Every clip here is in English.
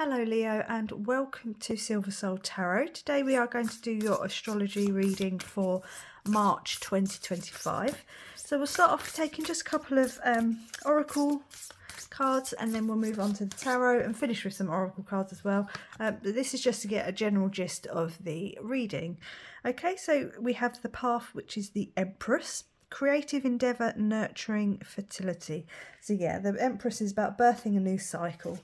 Hello Leo and welcome to Silver Soul Tarot. Today we are going to do your astrology reading for March 2025. So we'll start off taking just a couple of oracle cards and then we'll move on to the tarot and finish with some oracle cards as well. This is just to get a general gist of the reading. Okay, so we have the path, which is the Empress. Creative endeavour, nurturing, fertility. So yeah, the Empress is about birthing a new cycle.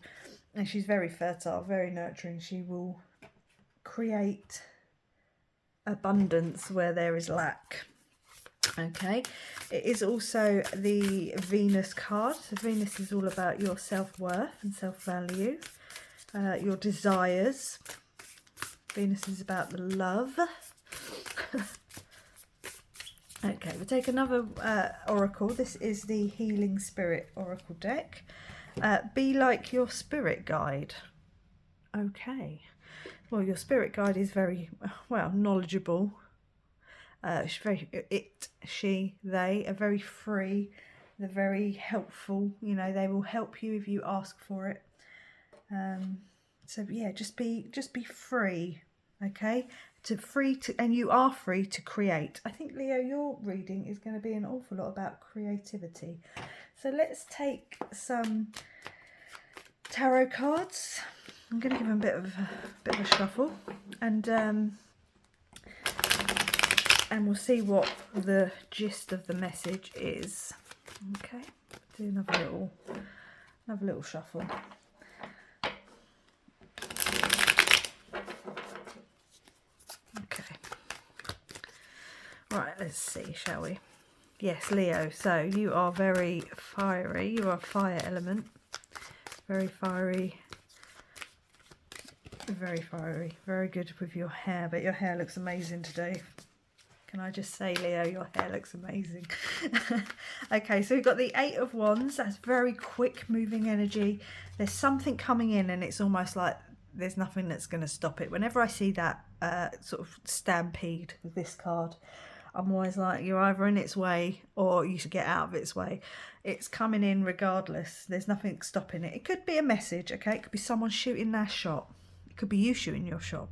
And she's very fertile, very nurturing. She will create abundance where there is lack. Okay, it is also the Venus card. So Venus is all about your self-worth and self-value, your desires. Venus is about the love. Okay, we'll take another oracle. This is the Healing Spirit Oracle deck. Be like your spirit guide. Okay. Well, your spirit guide is very, well, knowledgeable. She's very, they are very free. They're very helpful. You know, they will help you if you ask for it. So yeah, just be free. Okay. And you are free to create. I think, Leo, your reading is going to be an awful lot about creativity. So let's take some tarot cards. I'm going to give them a bit of a shuffle, and we'll see what the gist of the message is. Okay, do another little shuffle. Okay. Right, let's see, shall we? Yes, Leo, so you are very fiery. You are fire element. Very fiery. Very fiery. Very good with your hair, but your hair looks amazing today. Can I just say, Leo, your hair looks amazing. Okay, so we've got the Eight of Wands. That's very quick moving energy. There's something coming in and it's almost like there's nothing that's going to stop it. Whenever I see that sort of stampede with this card, I'm always like, you're either in its way or you should get out of its way. It's coming in regardless. There's nothing stopping it. It could be a message, okay? It could be someone shooting their shot. It could be you shooting your shot.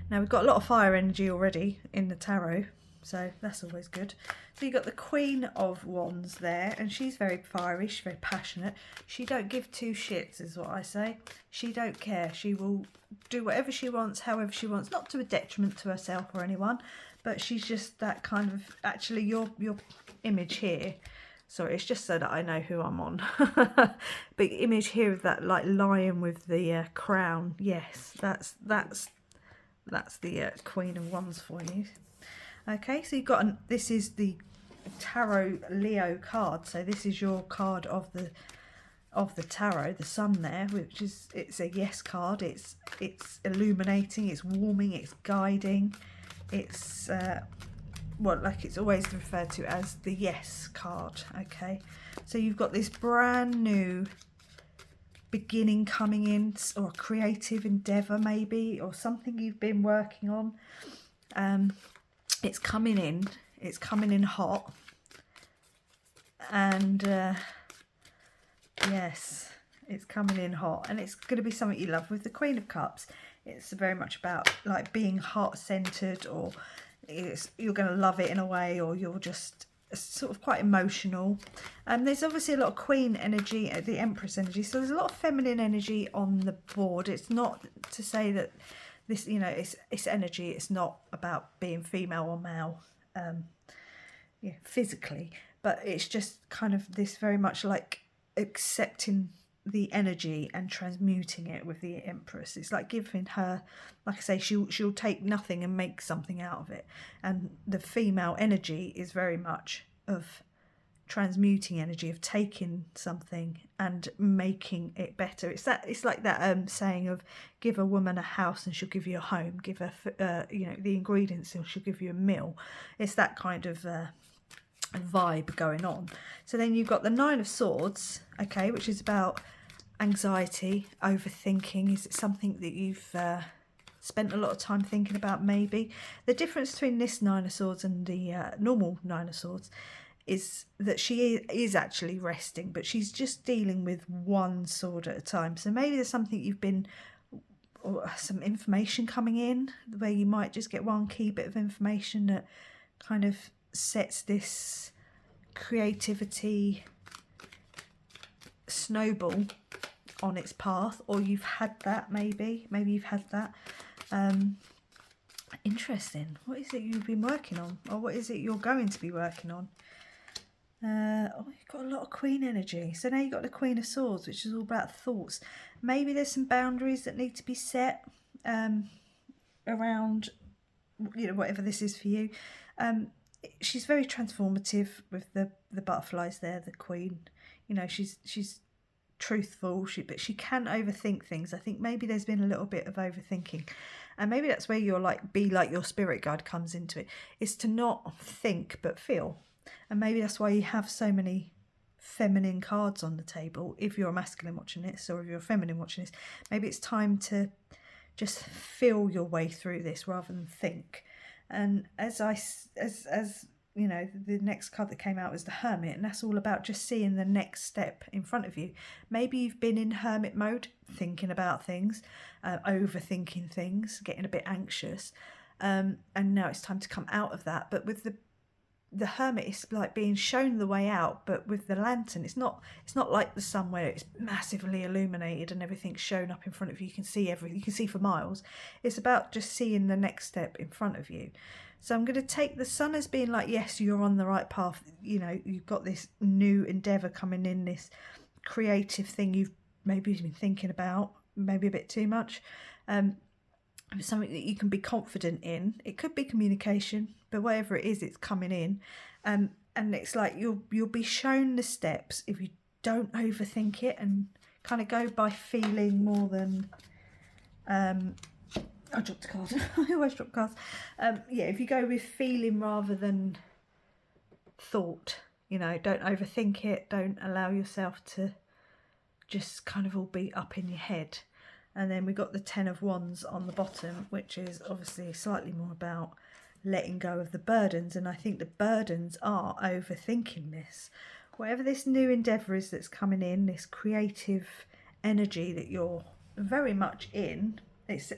Now, we've got a lot of fire energy already in the tarot, so that's always good. So you've got the Queen of Wands there, and she's very fiery. She's very passionate. She don't give two shits, is what I say. She don't care. She will do whatever she wants, however she wants, not to a detriment to herself or anyone. But she's just that kind of, actually your image here, sorry, it's just so that I know who I'm on. Big image here of that like lion with the crown. Yes, that's the Queen of Wands for you. Okay, so you've got, this is the Tarot Leo card. So this is your card of the tarot, the sun there, which is, it's a yes card. It's illuminating, it's warming, it's guiding. It's well, like it's always referred to as the yes card. Okay, so you've got this brand new beginning coming in, or a creative endeavor maybe, or something you've been working on. It's coming in hot, and yes, it's coming in hot, and it's going to be something you love. With the Queen of Cups, it's very much about like being heart-centered, or you're going to love it in a way, or you're just sort of quite emotional. There's obviously a lot of Queen energy, the Empress energy, so there's a lot of feminine energy on the board. It's not to say that this, you know, it's energy. It's not about being female or male, yeah, physically, but it's just kind of this very much like accepting the energy and transmuting it with the Empress. It's like giving her, like I say, she'll take nothing and make something out of it. And the female energy is very much of transmuting energy, of taking something and making it better. It's like that saying of give a woman a house and she'll give you a home. Give her you know, the ingredients and she'll give you a meal. It's that kind of vibe going on. So then you've got the Nine of Swords, okay, which is about anxiety, overthinking. Is it something that you've spent a lot of time thinking about? Maybe the difference between this Nine of Swords and the normal Nine of Swords is that she is actually resting, but she's just dealing with one sword at a time. So maybe there's something you've been, or some information coming in where you might just get one key bit of information that kind of sets this creativity snowball on its path, or you've had that, maybe you've had that. Interesting. What is it you've been working on, or what is it you're going to be working on? Oh, you've got a lot of Queen energy. So now you've got the Queen of Swords, which is all about thoughts. Maybe there's some boundaries that need to be set around, you know, whatever this is for you. She's very transformative with the butterflies there, the Queen. You know, she's truthful, but she can overthink things. I think maybe there's been a little bit of overthinking, and maybe that's where you're like, be like your spirit guide comes into it, is to not think but feel. And maybe that's why you have so many feminine cards on the table if you're a masculine watching this, or if you're a feminine watching this. Maybe it's time to just feel your way through this rather than think. And as you know, the next card that came out was the Hermit, and that's all about just seeing the next step in front of you. Maybe you've been in hermit mode, thinking about things, overthinking things, getting a bit anxious, and now it's time to come out of that. But with the Hermit, is like being shown the way out, but with the lantern, it's not like the sun where it's massively illuminated and everything's shown up in front of you. You can see everything, you can see for miles. It's about just seeing the next step in front of you. So I'm going to take the Sun as being like, yes, you're on the right path. You know, you've got this new endeavour coming in, this creative thing you've maybe been thinking about, maybe a bit too much. Something that you can be confident in. It could be communication, but whatever it is, it's coming in. And it's like you'll be shown the steps if you don't overthink it and kind of go by feeling more than... I dropped a card. I always drop cards. Yeah, if you go with feeling rather than thought, you know, don't overthink it. Don't allow yourself to just kind of all be up in your head. And then we got the Ten of Wands on the bottom, which is obviously slightly more about letting go of the burdens. And I think the burdens are overthinking this. Whatever this new endeavour is that's coming in, this creative energy that you're very much in, it's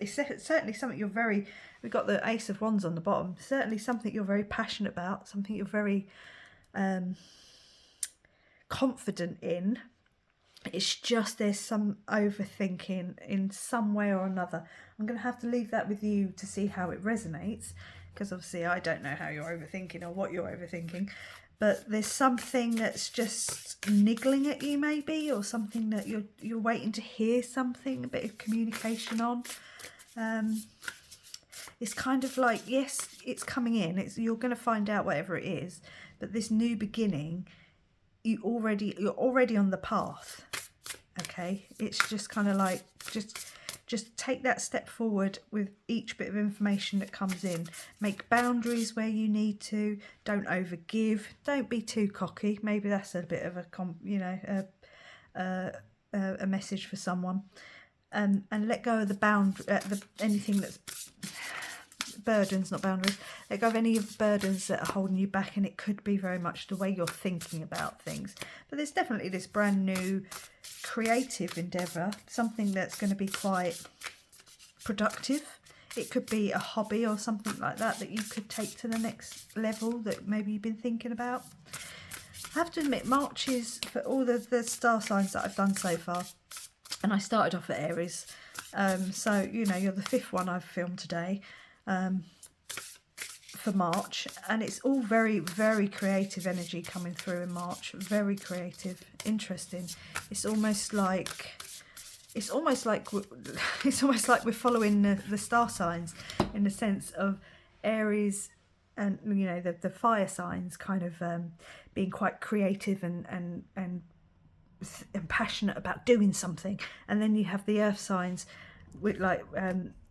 certainly something you're very... We've got the Ace of Wands on the bottom. Certainly something you're very passionate about, something you're very confident in. It's just there's some overthinking in some way or another. I'm going to have to leave that with you to see how it resonates, because obviously I don't know how you're overthinking or what you're overthinking. But there's something that's just niggling at you, maybe, or something that you're waiting to hear something, a bit of communication on. It's kind of like, yes, it's coming in. You're going to find out whatever it is, but this new beginning, you're already on the path. Okay, it's just kind of like just take that step forward with each bit of information that comes in. Make boundaries where you need to. Don't overgive. Don't be too cocky. Maybe that's a bit of a message for someone. And let go of the anything that's burdens, not boundaries. Let go of any of the burdens that are holding you back, and it could be very much the way you're thinking about things. But there's definitely this brand new creative endeavour, something that's going to be quite productive. It could be a hobby or something like that you could take to the next level that maybe you've been thinking about. I have to admit, March is, for all the star signs that I've done so far, and I started off at Aries, so you know, you're the 5th one I've filmed today for March, and it's all very, very creative energy coming through in March. Very creative, interesting. It's almost like we're following the star signs, in the sense of Aries and, you know, the fire signs kind of being quite creative and passionate about doing something, and then you have the earth signs with like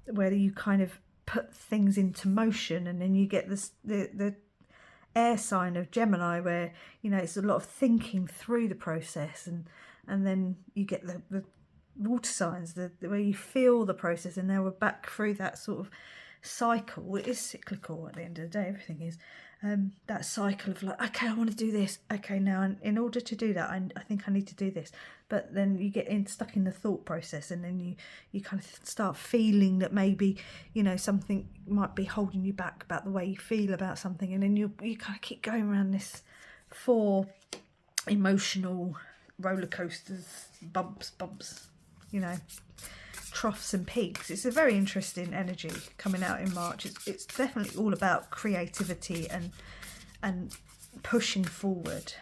where you kind of put things into motion, and then you get the air sign of Gemini, where, you know, it's a lot of thinking through the process, and then you get the water signs, where you feel the process, and now we're back through that sort of cycle. It is cyclical at the end of the day, everything is. that cycle of like, okay, I want to do this. Okay, now in order to do that, I think I need to do this. But then you get stuck in the thought process, and then you kind of start feeling that maybe, you know, something might be holding you back about the way you feel about something. And then you kind of keep going around this 4 emotional roller coasters, bumps, you know, troughs and peaks. It's a very interesting energy coming out in March. It's definitely all about creativity and pushing forward.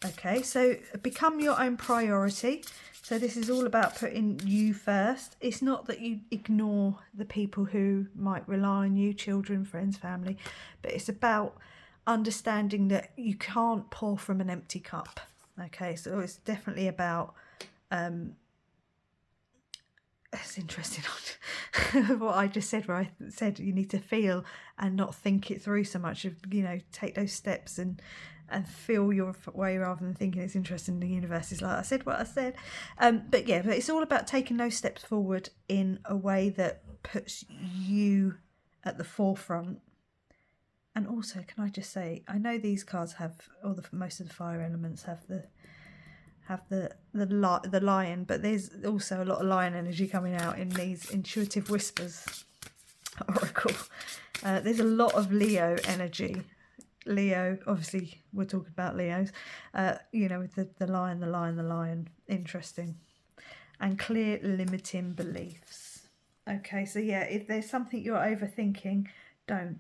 Okay, so become your own priority. So this is all about putting you first. It's not that you ignore the people who might rely on you, children, friends, family, but it's about understanding that you can't pour from an empty cup. Okay, so it's definitely about it's interesting what I just said, where I said you need to feel and not think it through so much. You know, take those steps and feel your way rather than thinking. It's interesting, the universe is like, I said what I said. But yeah, but it's all about taking those steps forward in a way that puts you at the forefront. And also, can I just say, I know these cards have, or most of the fire elements have the lion, but there's also a lot of lion energy coming out in these Intuitive Whispers oracle. There's a lot of Leo energy. Leo, obviously we're talking about Leos, you know, with the lion, interesting. And clear limiting beliefs. Okay, so yeah, if there's something you're overthinking, don't.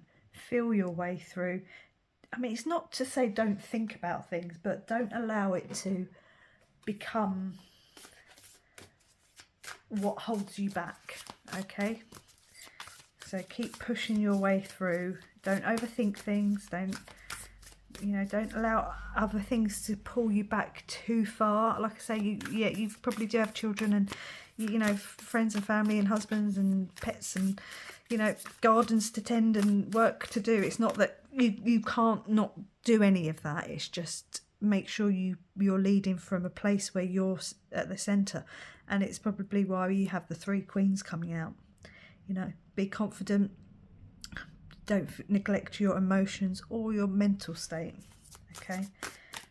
Feel your way through. I mean, it's not to say don't think about things, but don't allow it to become what holds you back. Okay, so keep pushing your way through. Don't overthink things. Don't allow other things to pull you back too far. Like I say, you probably do have children, and you know, friends and family and husbands and pets, and you know, gardens to tend and work to do. It's not that you can't not do any of that. It's just make sure you're leading from a place where you're at the centre. And it's probably why you have the 3 queens coming out. You know, be confident. Don't neglect your emotions or your mental state. Okay,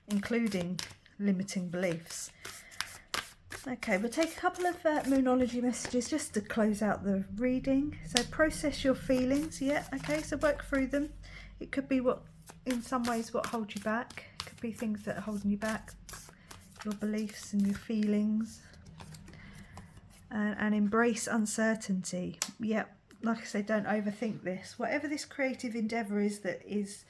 including limiting beliefs. Okay, we'll take a couple of Moonology messages just to close out the reading. So process your feelings, yeah, okay, so work through them. It could be in some ways what holds you back. It could be things that are holding you back, your beliefs and your feelings. And embrace uncertainty. Yeah, like I say, don't overthink this. Whatever this creative endeavour is that is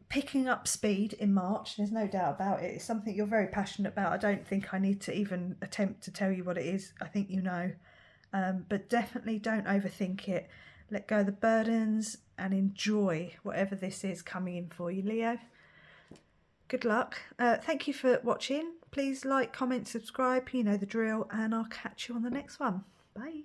picking up speed in March, there's no doubt about it. It's something you're very passionate about. I don't think I need to even attempt to tell you what it is. I think you know. But definitely don't overthink it. Let go of the burdens and enjoy whatever this is coming in for you, Leo. Good luck. Thank you for watching. Please like, comment, subscribe. You know the drill. And I'll catch you on the next one. Bye.